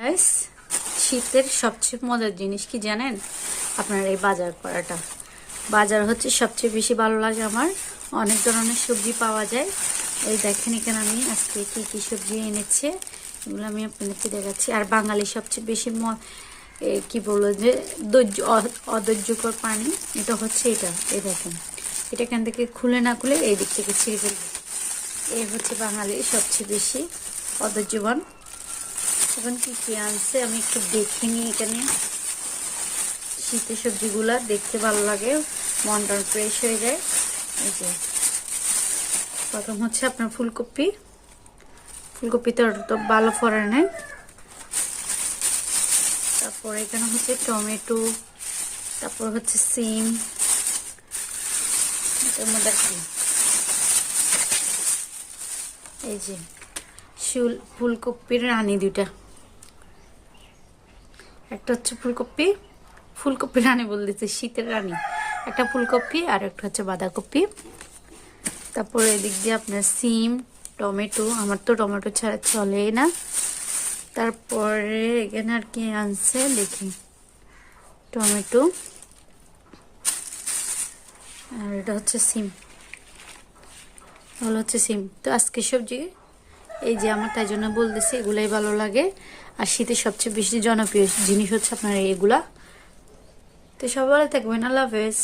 Guys, শীতের সবচেয়ে মজার জিনিস কি জানেন? আপনার এই বাজার করাটা। বাজার হচ্ছে সবচেয়ে বেশি ভালো লাগে আমার। অনেক ধরনের সবজি পাওয়া যায়। এই দেখেন এখানে আমি আজকে কি কি সবজি এনেছে এগুলো আমি আপনাদেরকে দেখাচ্ছি। আর বাঙালি সবচেয়ে বেশি কি বলবো যে অধৈর্যকর পানি এটা হচ্ছে এটা। এই দেখেন, এটা এখান থেকে খুলে না খুলে এই দিক থেকে ছিঁড়ে ফেলবে। এই হচ্ছে বাঙালি সবচেয়ে বেশি অধৈর্যবান। এখন কি কি আনছে আমি একটু দেখিনি। এখানে শীতের সবজিগুলা দেখতে ভালো লাগে, মনটা ফ্রেশ হয়ে যায়। এই যে প্রথম হচ্ছে আপনার ফুলকপি। ফুলকপিতে তো ভালো ফরে নেয়। তারপর এখানে হচ্ছে টমেটো, তারপর হচ্ছে সিম, এটার মধ্যে কি এই যে ফুলকপির রানী দুইটা, একটা হচ্ছে ফুলকপি রানী বলতেছে, শীতের রানী। একটা ফুলকপি আর একটা হচ্ছে বাঁধাকপি। তারপরে এদিক দিয়ে আপনার সিম, টমেটো। আমার তো টমেটো ছাড়া চলেই না। তারপরে এখানে আর কি আনছে দেখি, টমেটো আর এটা হচ্ছে সিম। এগুলো হচ্ছে সিম। তো আজকে সবজি এই যে আমার, তাই জন্য বলতেছি এগুলাই ভালো লাগে। আর শীতের সবচেয়ে বেশি জনপ্রিয় জিনিস হচ্ছে আপনার এগুলা। তো সবাই ভালো থাকবেন, আল্লাহ হাফেজ।